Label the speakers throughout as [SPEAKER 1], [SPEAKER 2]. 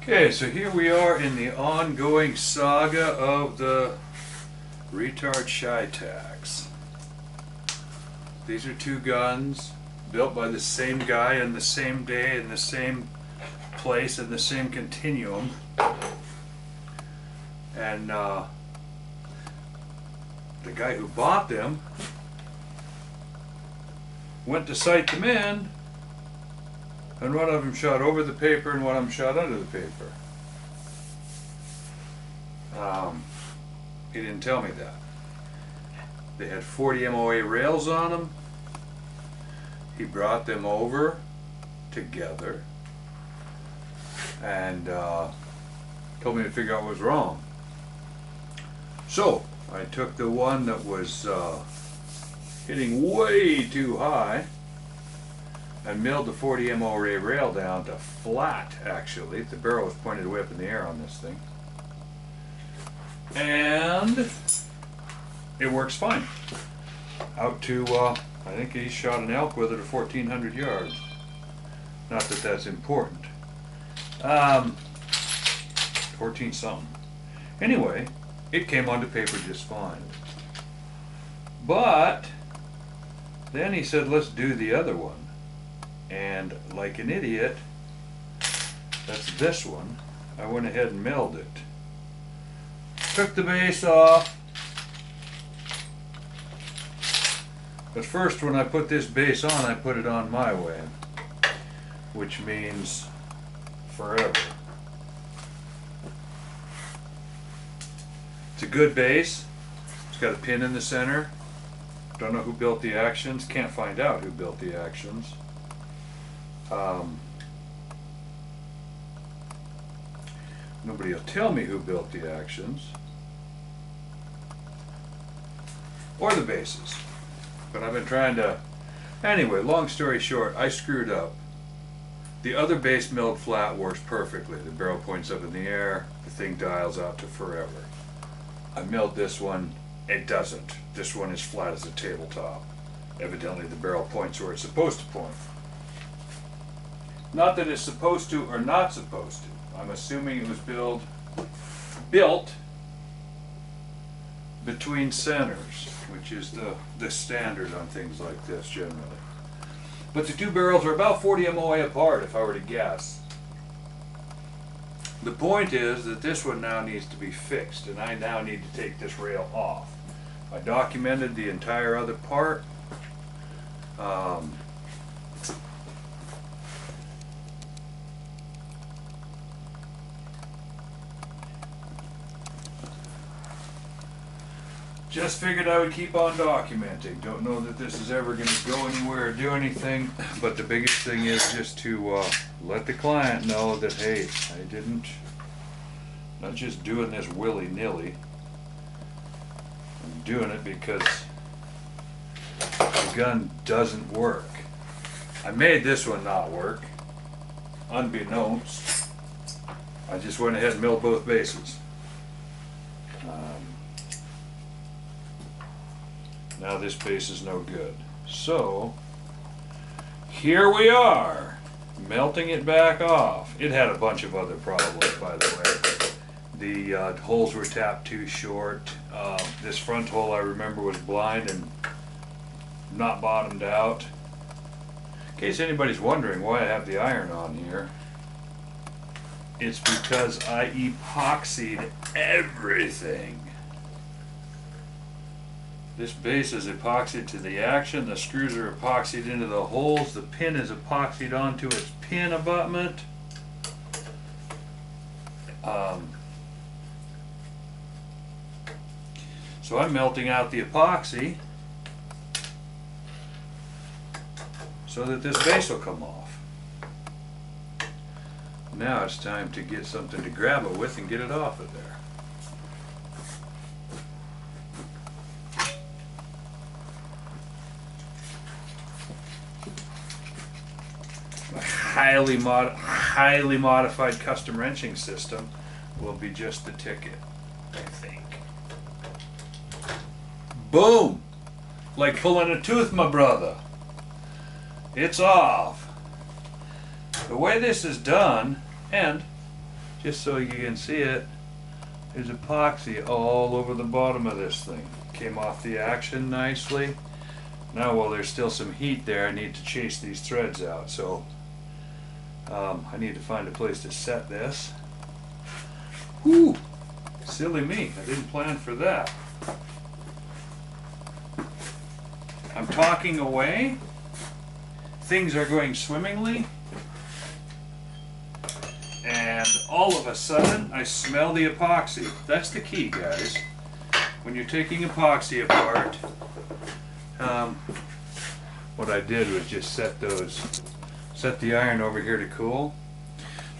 [SPEAKER 1] Okay, so here we are in the ongoing saga of the retard CheyTacs. These are two guns built by the same guy on the same day in the same place in the same continuum. And the guy who bought them went to sight them in, and one of them shot over the paper and one of them shot under the paper. He didn't tell me that. They had 40 MOA rails on them. He brought them over together and told me to figure out what was wrong. So I took the one that was hitting way too high and milled the 40 MOA rail down to flat, actually. The barrel was pointed way up in the air on this thing. And it works fine. Out to, I think he shot an elk with it at 1,400 yards. Not that that's important. 14 something. Anyway, it came onto paper just fine. But then he said, let's do the other one. And like an idiot, that's this one, I went ahead and milled it. Took the base off. But first, when I put this base on, I put it on my way, which means forever. It's a good base. It's got a pin in the center. Don't know who built the actions. Can't find out who built the actions. Nobody will tell me who built the actions or the bases, but I've been trying to. Anyway, long story short, I screwed up. The other base milled flat works perfectly. The barrel points up in the air, the thing dials out to forever. I milled this one, it doesn't. This one is flat as a tabletop. Evidently the barrel points where it's supposed to point. Not that it's supposed to or not supposed to. I'm assuming it was built between centers, which is the standard on things like this generally. But the two barrels are about 40 MOA apart, if I were to guess. The point is that this one now needs to be fixed, and I now need to take this rail off. I documented the entire other part. Just figured I would keep on documenting. Don't know that this is ever going to go anywhere or do anything, but the biggest thing is just to let the client know that, hey, not just doing this willy-nilly. I'm doing it because the gun doesn't work. I made this one not work, unbeknownst. I just went ahead and milled both bases. Now this base is no good. So here we are, melting it back off. It had a bunch of other problems, by the way. The holes were tapped too short. This front hole, I remember, was blind and not bottomed out. In case anybody's wondering why I have the iron on here, it's because I epoxied everything. This base is epoxied to the action, the screws are epoxied into the holes, the pin is epoxied onto its pin abutment. So I'm melting out the epoxy so that this base will come off. Now it's time to get something to grab it with and get it off of there. Highly modified custom wrenching system will be just the ticket, I think. Boom! Like pulling a tooth, my brother. It's off. The way this is done, and just so you can see it, there's epoxy all over the bottom of this thing. Came off the action nicely. Now, while there's still some heat there, I need to chase these threads out. So I need to find a place to set this. Whew! Silly me, I didn't plan for that. I'm talking away. Things are going swimmingly. And all of a sudden, I smell the epoxy. That's the key, guys. When you're taking epoxy apart, what I did was just set the iron over here to cool.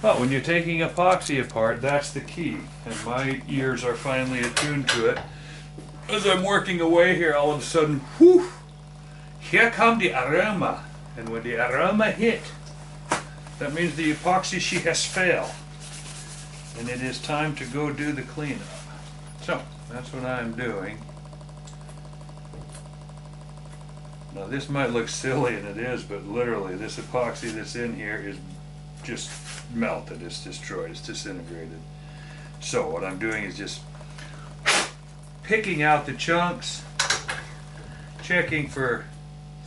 [SPEAKER 1] But when you're taking epoxy apart, that's the key. And my ears are finally attuned to it. As I'm working away here, all of a sudden, whoo! Here come the aroma. And when the aroma hit, that means the epoxy sheet has failed. And it is time to go do the cleanup. So, that's what I'm doing. Now this might look silly, and it is, but literally this epoxy that's in here is just melted, it's destroyed, it's disintegrated. So what I'm doing is just picking out the chunks, checking for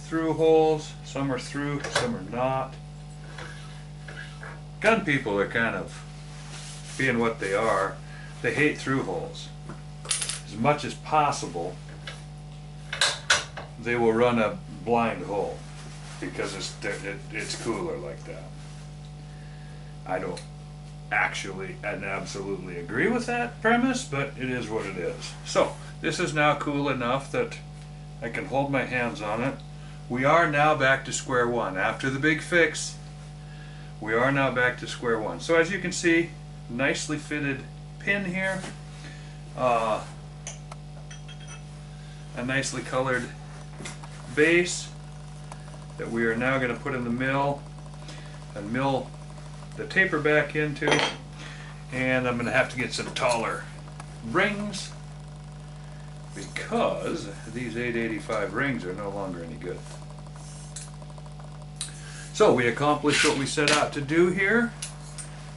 [SPEAKER 1] through holes. Some are through, some are not. Gun people are kind of being what they are. They hate through holes. As much as possible, they will run a blind hole because it's cooler like that. I don't actually and absolutely agree with that premise, but it is what it is. So this is now cool enough that I can hold my hands on it. We are now back to square one. After the big fix, we are now back to square one. So as you can see, nicely fitted pin here, a nicely colored base that we are now going to put in the mill and mill the taper back into, and I'm going to have to get some taller rings because these 885 rings are no longer any good. So we accomplished what we set out to do here.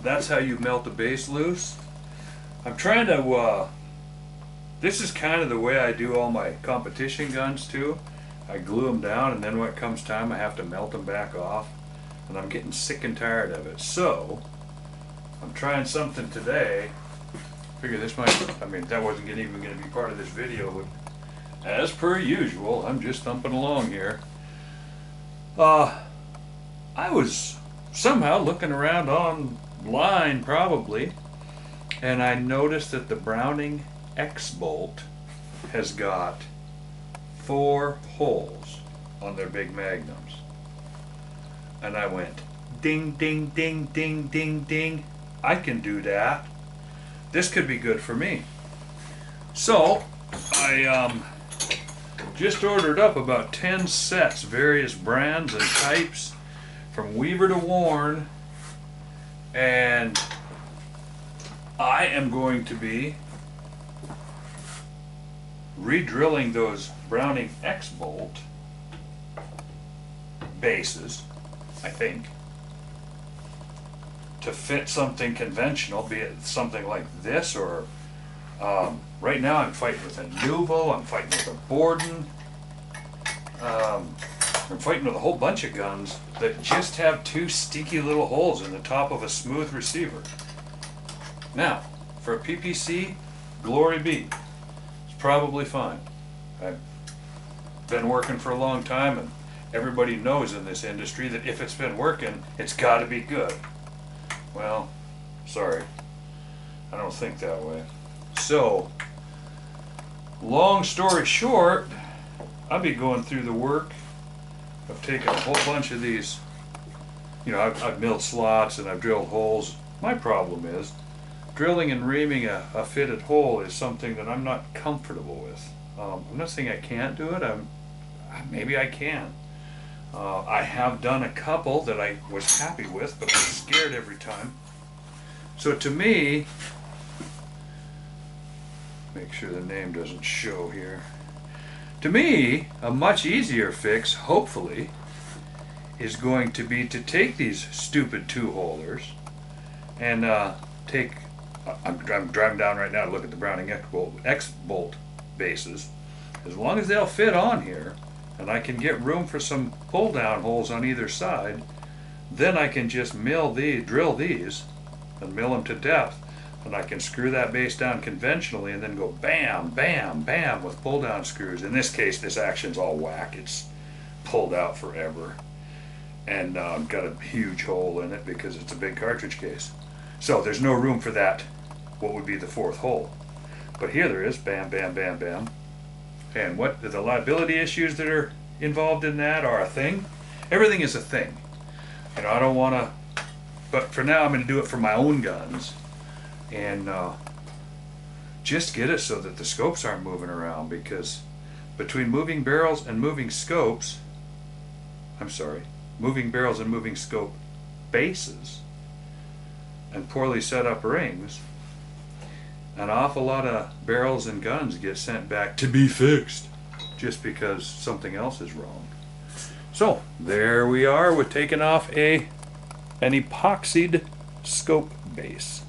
[SPEAKER 1] That's how you melt the base loose. I'm trying to, this is kind of the way I do all my competition guns too. I glue them down, and then when it comes time I have to melt them back off, and I'm getting sick and tired of it. So I'm trying something today. Figure this might, I mean, that wasn't even going to be part of this video, but as per usual, I'm just thumping along here. I was somehow looking around online probably, and I noticed that the Browning X-bolt has got 4 holes on their big magnums. And I went, ding, ding, ding, ding, ding, ding. I can do that. This could be good for me. So I just ordered up about 10 sets, various brands and types, from Weaver to Warren, and I am going to be re-drilling those Browning X-bolt bases, I think, to fit something conventional, be it something like this, or right now I'm fighting with a Nuvo, I'm fighting with a Borden, I'm fighting with a whole bunch of guns that just have 2 stinky little holes in the top of a smooth receiver. Now, for a PPC, glory be. It's probably fine. I've been working for a long time, and everybody knows in this industry that if it's been working, it's got to be good. Well, sorry, I don't think that way. So, long story short, I'll be going through the work of taking a whole bunch of these. You know, I've milled slots and I've drilled holes. My problem is drilling and reaming a fitted hole is something that I'm not comfortable with. I'm not saying I can't do it. Maybe I can. I have done a couple that I was happy with, but I was scared every time. So to me, make sure the name doesn't show here. To me, a much easier fix, hopefully, is going to be to take these stupid 2-holers and I'm driving down right now to look at the Browning X-bolt bases. As long as they'll fit on here, and I can get room for some pull-down holes on either side, then I can just drill these, and mill them to depth, and I can screw that base down conventionally and then go bam, bam, bam with pull-down screws. In this case, this action's all whack. It's pulled out forever, and got a huge hole in it because it's a big cartridge case. So there's no room for that, what would be the fourth hole. But here there is, bam, bam, bam, bam. And what the liability issues that are involved in that are a thing. Everything is a thing. You know, I don't want to, but for now I'm going to do it for my own guns, and just get it so that the scopes aren't moving around, because between moving barrels and moving scopes, moving barrels and moving scope bases and poorly set up rings, an awful lot of barrels and guns get sent back to be fixed just because something else is wrong. So there we are with taking off an epoxied scope base.